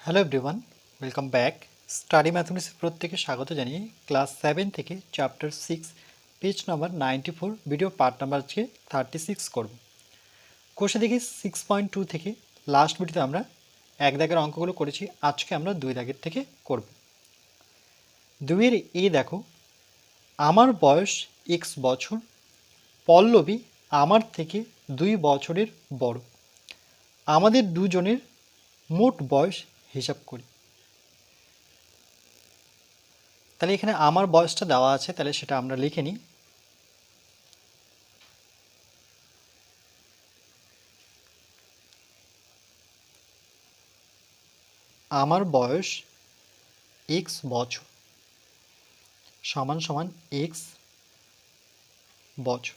Hello everyone, welcome back. Study ম্যাথমেটিক্সের প্রত্যেকে স্বাগত জানিয়ে ক্লাস 7 থেকে chapter 6 page number 94 video part number আজকে 36 করব। কোর্সে দেখি 6.2 থেকে লাস্ট ভিডিওতে আমরা এক দাগের অঙ্কগুলো করেছি, আজকে আমরা দুই দাগের থেকে করব। দুইয়ের এই দেখো, আমার বয়স x বছর, পল্লবী আমার থেকে 2 বছরের বড়, আমাদের দুজনের মোট বয়স হিসাব করি। তাহলে এখানে আমার বয়সটা দেওয়া আছে, তাহলে সেটা আমরা লিখে নিই। আমার বয়স x বছর সমান সমান x বছর।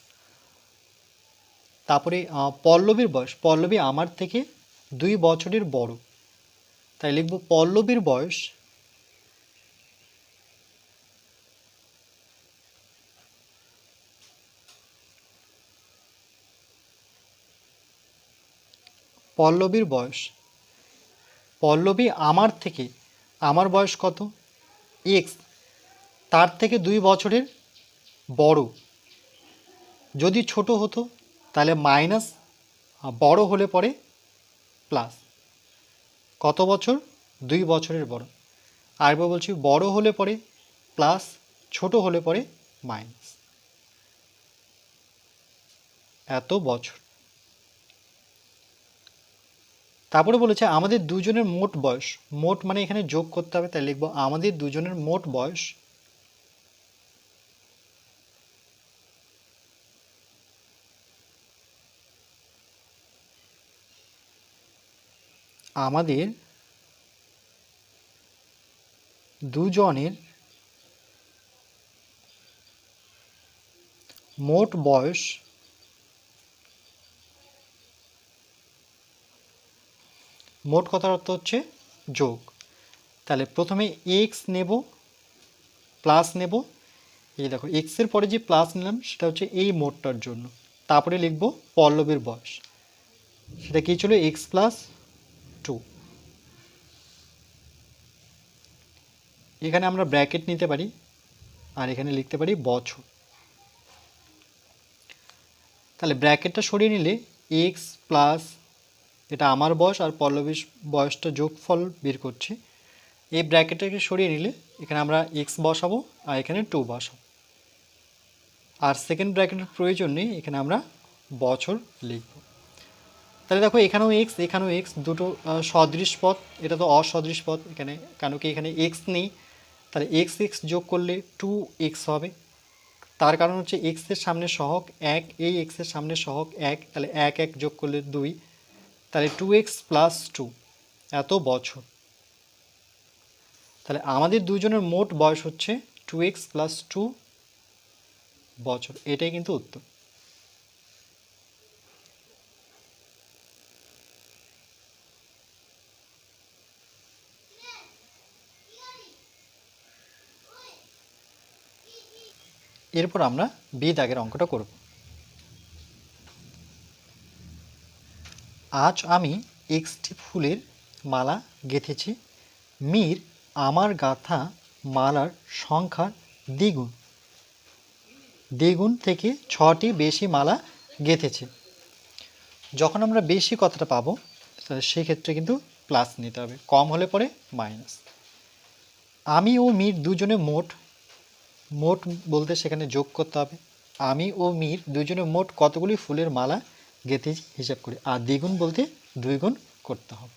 তারপরে পল্লবীর বয়স, পল্লবী আমার থেকে 2 বছরের বড়, তাই লিখব পল্লবীর বয়স পল্লবীর বয়স পল্লবী আমার থেকে, আমার বয়স কত x, তার থেকে 2 বছরের বড়। যদি ছোট হতো তাহলে মাইনাস, বড় হলে পরে প্লাস। কত বছর? 2 বছরের বড়। আরেকবার বলছি, বড় হলে পরে প্লাস, ছোট হলে পরে মাইনাস। এত বছর। তারপরে বলেছে আমাদের দুজনের মোট বয়স, মোট মানে এখানে যোগ করতে হবে, তাই লিখবো আমাদের দুজনের মোট বয়স আমাদের দুজনের মোট বয়স মোট কথার অর্থ হচ্ছে যোগ। তাহলে প্রথমে এক্স নেব, প্লাস নেব, এই দেখো এক্সের পরে যে প্লাস নিলাম সেটা হচ্ছে এই মোটটার জন্য। তারপরে লিখব পল্লবীর বয়স, সেটা কি ছিল এক্স প্লাস 2। এখানে আমরা ব্র্যাকেট নিতে পারি আর এখানে লিখতে পারি বছর। তাহলে ব্র্যাকেটটা সরিয়ে নিলে এক্স প্লাস, এটা আমার বয়স আর পল্লবীর বয়সটা যোগফল বের করছে। এই ব্র্যাকেটটাকে সরিয়ে নিলে এখানে আমরা এক্স বসাবো আর এখানে 2 বসাবো, আর সেকেন্ড ব্র্যাকেটের প্রয়োজন নেই, এখানে আমরা বছর লিখব। তাহলে দেখো এখানেও এক্স এখানেও এক্স, দুটো সদৃশ পদ, এটা তো অসদৃশ পদ এখানে, কেন কি এখানে এক্স নেই, তাহলে এক্স এক্স যোগ করলে 2x হবে। তার কারণ হচ্ছে এক্সের সামনে সহগ 1, এই এক্সের সামনে সহগ 1, তাহলে 1 1 যোগ করলে 2, তাহলে 2x প্লাস 2, এত বছর। তাহলে আমাদের দুজনের মোট বয়স হচ্ছে 2x প্লাস 2 বছর, এটাই কিন্তু উত্তর। এরপর আমরা বি দাগের অঙ্কটা করব। আজ আমি একটি ফুলের মালা গেঁথেছি, মীর আমার গাঁথা মালার সংখ্যার দ্বিগুণ, দ্বিগুণ থেকে 6টি বেশি মালা গেঁথেছে। যখন আমরা বেশি কথাটা পাবো সেক্ষেত্রে কিন্তু প্লাস নিতে হবে, কম হলে পরে মাইনাস। আমি ও মীর দুজনে মোট, মোট বলতে সেখানে যোগ করতে হবে। আমি ও মীর দুজনে মোট কতগুলি ফুলের মালা গেঁথেছি হিসাব করি, আর দ্বিগুণ বলতে 2 গুণ করতে হবে।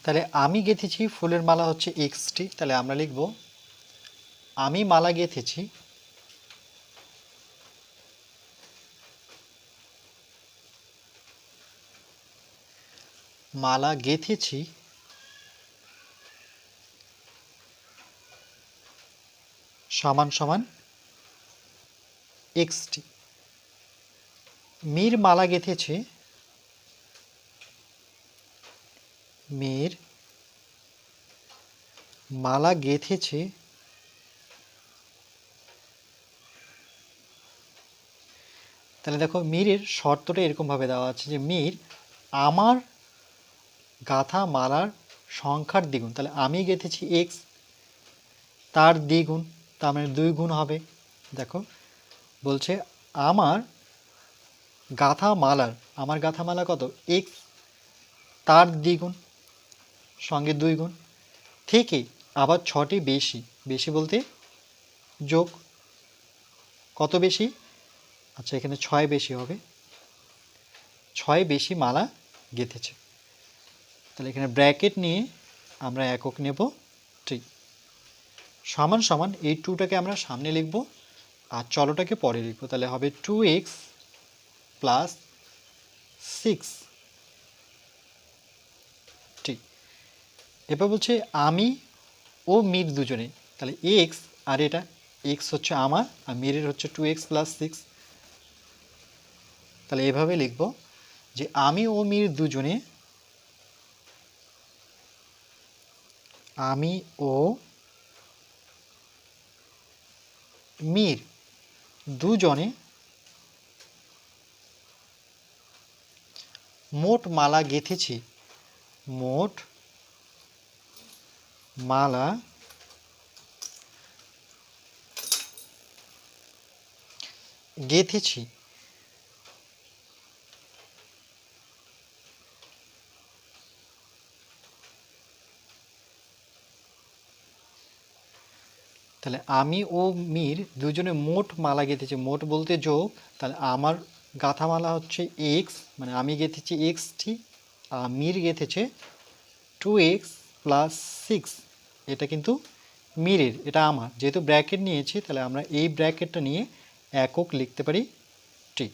তাহলে আমি গেঁথেছি ফুলের মালা হচ্ছে এক্সটি, তাহলে আমরা লিখব আমি মালা গেঁথেছি মালা গেঁথেছি সমান সমান এক্সটি। মীর মালা গেঁথেছে, মীর মালা গেঁথেছে তাহলে দেখো মীরের শর্তটা এরকমভাবে দেওয়া আছে যে মীর আমার গাঁথা মালার সংখ্যার দ্বিগুণ, তাহলে আমি গেঁথেছি এক্স, তার দ্বিগুণ, তার মানে 2 গুণ হবে। দেখো বলছে আমার গাঁথা মালা কত, এক্স, তার দ্বিগুণ সঙ্গে 2 গুণ। ঠিকই আবার 6টি বেশি, বেশি বলতে যোগ, কত বেশি, আচ্ছা এখানে 6 বেশি হবে, 6 বেশি মালা গেঁথেছে। তাহলে এখানে ব্র্যাকেট নিয়ে আমরা একক নেব 3 সমান সমান এই 2টাকে আমরা সামনে লিখব আর চলটাকে পরে লিখব। তাহলে হবে 2x প্লাস 6। ঠিক, এবার বলছে আমি ও মির দুজনে, তাহলে এক্স আর এটা, এক্স হচ্ছে আমার আর মিরের হচ্ছে 2x প্লাস 6। তাহলে এভাবে লিখব যে আমি ও মির দুজনে, আমি ও মির দুজনে মোট মালা গেঁথেছি, মোট মালা গেঁথেছি। তাহলে আমি ও মির দুজনে মোট মালা গেঁথেছি, মোট বলতে যোগ, তাহলে আমার গাঁথা মালা হচ্ছে এক্স, মানে আমি গেঁথেছি এক্সটি, আর মির গেঁথেছে 2x প্লাস 6। এটা কিন্তু মিরের, এটা আমার, যেহেতু ব্র্যাকেট নিয়েছি তাহলে আমরা এই ব্র্যাকেটটা নিয়ে একক লিখতে পারি। ঠিক,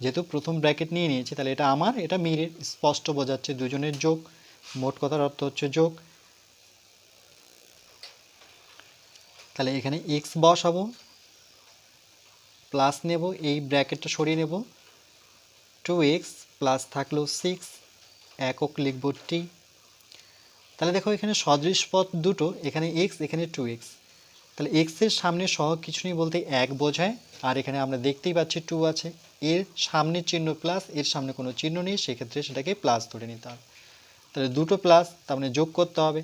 যেহেতু প্রথম ব্র্যাকেট নিয়ে নিয়েছি তাহলে এটা আমার, এটা মিরের, স্পষ্ট বোঝাচ্ছে দুজনের যোগ, মোট কথার অর্থ হচ্ছে যোগ। তাহলে এখানে x বসাবো, প্লাস নেব, এই ব্র্যাকেটটা সরিয়ে নেব, 2x প্লাস থাকলো 6, একক লিখব t। তাহলে দেখো এখানে সদৃশ পদ দুটো, এখানে x এখানে 2x, তাহলে x এর সামনে সহগ কিছু নেই বলতে 1 বোঝায়, আর এখানে আমরা দেখতেই পাচ্ছি 2 আছে, এর সামনে চিহ্ন প্লাস, এর সামনে কোনো চিহ্ন নেই, সেক্ষেত্রে সেটাকে প্লাস ধরে নিতে হবে। তাহলে দুটো প্লাস, তার মানে যোগ করতে হবে,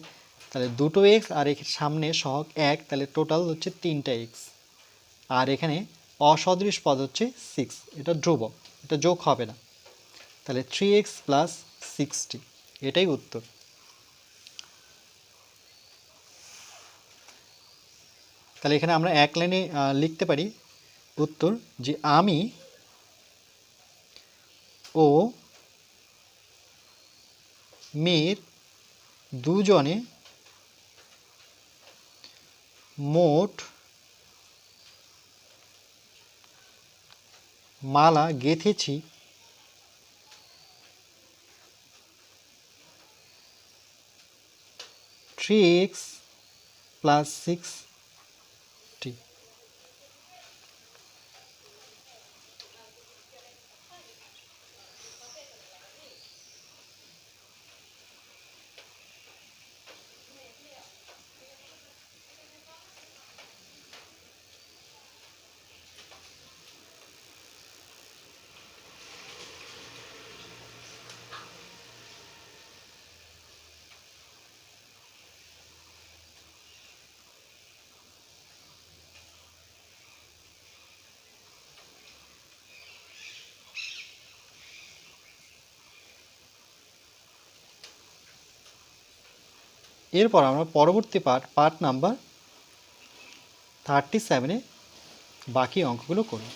তাহলে দুটো x আর এর সামনে সহগ 1, তাহলে টোটাল হচ্ছে 3টা x। আর এখানে অসদৃশ পদ হচ্ছে 6, এটা ধ্রুবক, এটা যোগ হবে না, তাহলে 3x প্লাস 60, এটাই উত্তর। তাহলে এখানে আমরা এক লাইনে লিখতে পারি উত্তর, যে আমি ও মেয়ের দুজনে মোট মালা গেঁথেছি 3x প্লাস 6t। এরপর আমরা পরবর্তী পার্ট নাম্বার 37-এ বাকি অঙ্কগুলো করব।